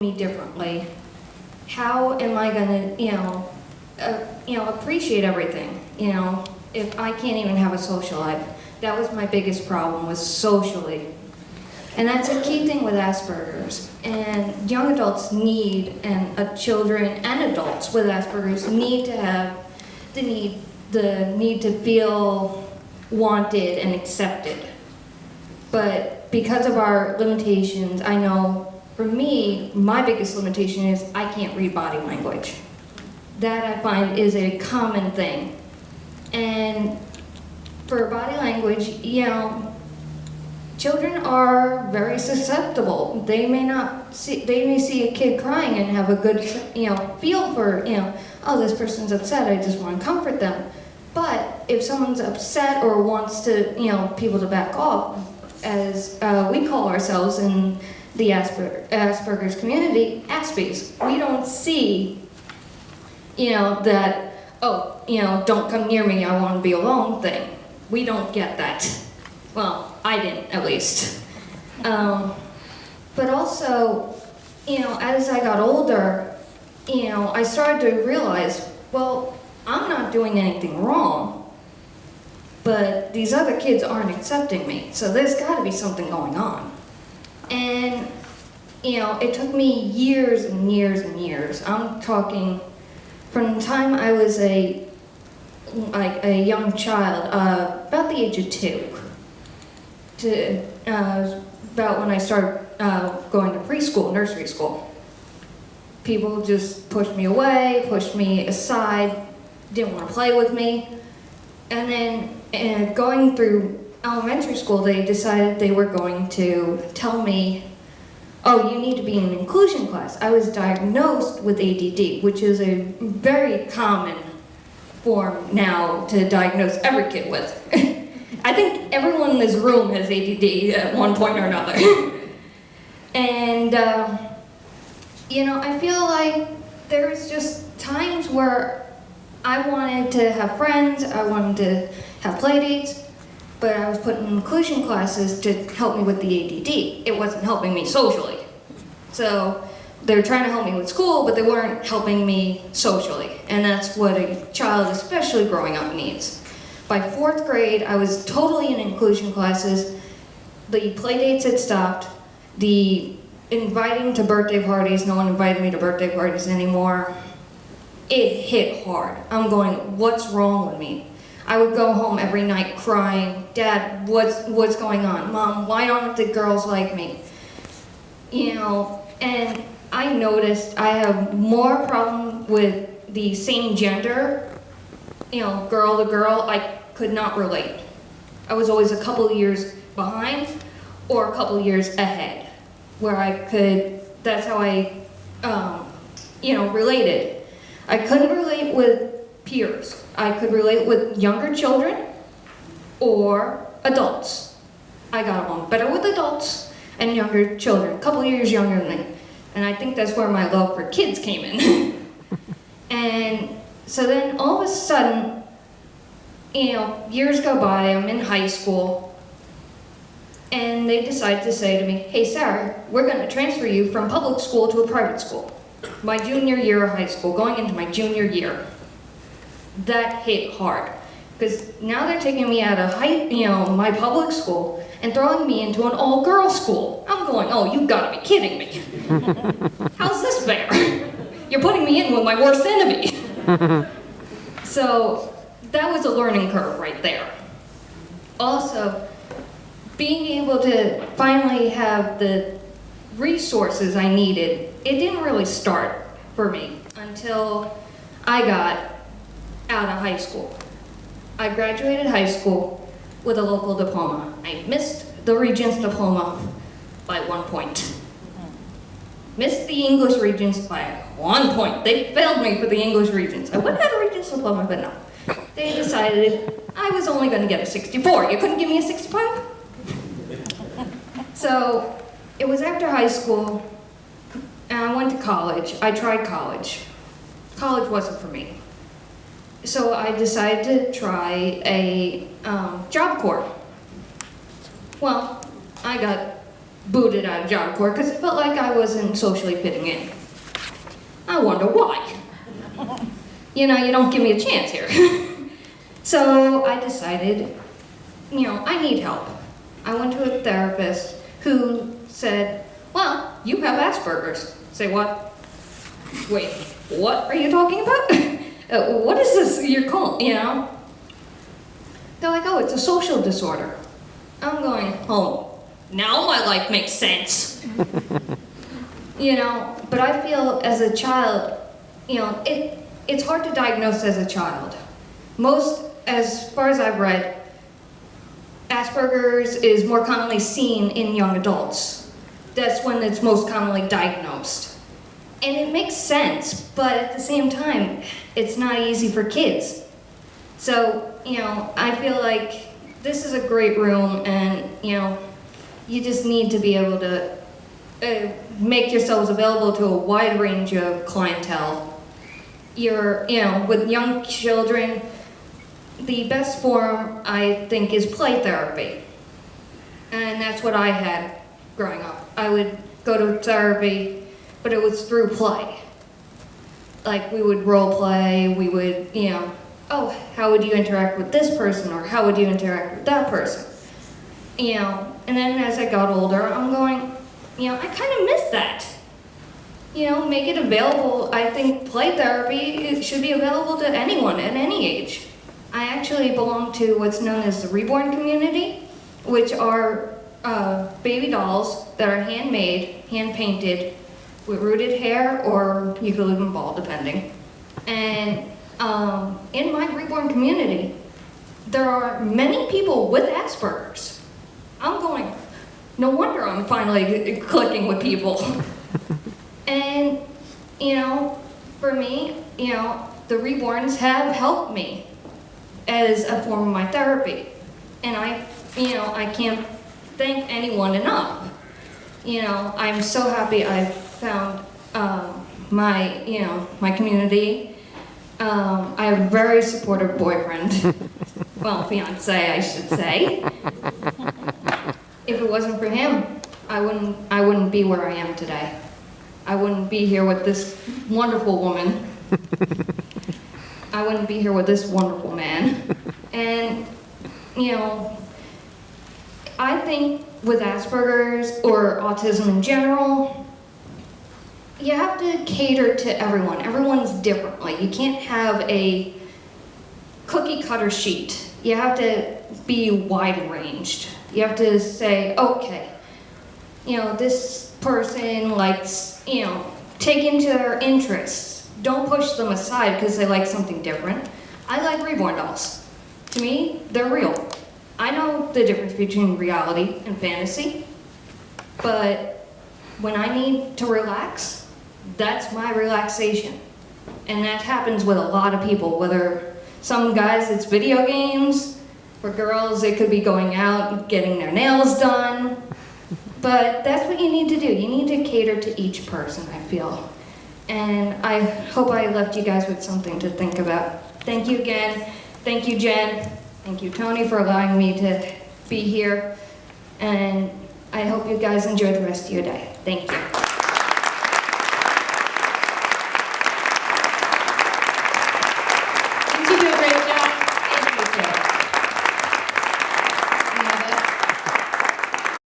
me differently, how am I gonna, appreciate everything? If I can't even have a social life. That was my biggest problem, was socially. And that's a key thing with Asperger's. And young adults need, and children and adults with Asperger's need to have the need to feel wanted and accepted. But because of our limitations, I know for me, my biggest limitation is I can't read body language. That I find is a common thing. And for body language, children are very susceptible. They may see a kid crying and have a good, feel for, oh, this person's upset, I just want to comfort them. But if someone's upset or wants to, people to back off, as we call ourselves in the Asperger's community, Aspies. We don't see, that, oh, don't come near me, I want to be alone thing. We don't get that. Well, I didn't, at least. But also, as I got older, I started to realize, well, I'm not doing anything wrong, but these other kids aren't accepting me, so there's got to be something going on. And, it took me years and years and years. I'm talking from the time I was a young child, about the age of 2, to about when I started going to preschool, nursery school. People just pushed me away, pushed me aside, didn't want to play with me. And then going through elementary school, they decided they were going to tell me, oh, you need to be in an inclusion class. I was diagnosed with ADD, which is a very common form now to diagnose every kid with. I think everyone in this room has ADD at one point or another. And, I feel like there's just times where I wanted to have friends, I wanted to have play dates, but I was put in inclusion classes to help me with the ADD. It wasn't helping me socially. So they were trying to help me with school, but they weren't helping me socially. And that's what a child, especially growing up, needs. By 4th grade, I was totally in inclusion classes. The play dates had stopped. The inviting to birthday parties, no one invited me to birthday parties anymore. It hit hard. I'm going, what's wrong with me? I would go home every night crying, Dad, what's going on? Mom, why don't the girls like me? And I noticed I have more problem with the same gender, girl to girl. I could not relate. I was always a couple of years behind or a couple of years ahead, where I could, that's how I, related. I couldn't relate with peers. I could relate with younger children or adults. I got along better with adults and younger children, a couple of years younger than me. And I think that's where my love for kids came in. And so then all of a sudden, years go by, I'm in high school, and they decide to say to me, hey Sarah, we're gonna transfer you from public school to a private school. My junior year of high school, going into my junior year. That hit hard, because now they're taking me out of my public school and throwing me into an all-girls school. I'm going, oh, you gotta be kidding me. How's this fair? You're putting me in with my worst enemy. So that was a learning curve right there. Also, being able to finally have the resources I needed, it didn't really start for me until I got out of high school. I graduated high school with a local diploma. I missed the Regents diploma by 1 point. Missed the English Regents by 1 point. They failed me for the English Regents. I would have had a Regents diploma, but no. They decided I was only going to get a 64. You couldn't give me a 65? So it was after high school, and I went to college. I tried college. College wasn't for me. So I decided to try a Job Corps. Well, I got booted out of Job Corps because it felt like I wasn't socially fitting in. I wonder why. You know, you don't give me a chance here. So I decided, you know, I need help. I went to a therapist who said, well, you have Asperger's. Say what? Wait, what are you talking about? What is this you're calling, you know? They're like, oh, it's a social disorder. I'm going, oh, now my life makes sense. You know, but I feel as a child, you know, it's hard to diagnose as a child. As far as I've read, Asperger's is more commonly seen in young adults. That's when it's most commonly diagnosed. And it makes sense, but at the same time, it's not easy for kids. So, you know, I feel like this is a great room and, you know, you just need to be able to make yourselves available to a wide range of clientele. You know, with young children, the best form, I think, is play therapy. And that's what I had growing up. I would go to therapy, but it was through play. Like, we would role play, we would, you know, oh, how would you interact with this person, or how would you interact with that person? You know, and then as I got older, I'm going, you know, I kind of miss that. You know, make it available. I think play therapy, it should be available to anyone at any age. I actually belong to what's known as the reborn community, which are baby dolls that are handmade, hand-painted, with rooted hair, or you could leave them bald, depending. And in my reborn community, there are many people with Asperger's. I'm going, no wonder I'm finally clicking with people. And, you know, for me, you know, the reborns have helped me as a form of my therapy. And I can't thank anyone enough. You know, I'm so happy I found my community. I have a very supportive boyfriend. Well, fiance, I should say. If it wasn't for him, I wouldn't be where I am today. I wouldn't be here with this wonderful woman. I wouldn't be here with this wonderful man. And, you know, I think with Asperger's or autism in general, you have to cater to everyone. Everyone's different. Like, you can't have a cookie cutter sheet. You have to be wide ranged. You have to say, okay, you know, this person likes, you know, take into their interests. Don't push them aside because they like something different. I like reborn dolls. To me, they're real. I know the difference between reality and fantasy, but when I need to relax, that's my relaxation. And that happens with a lot of people, whether some guys it's video games, for girls it could be going out, getting their nails done. But that's what you need to do. You need to cater to each person, I feel. And I hope I left you guys with something to think about. Thank you again. Thank you, Jen. Thank you, Tony, for allowing me to be here. And I hope you guys enjoy the rest of your day. Thank you.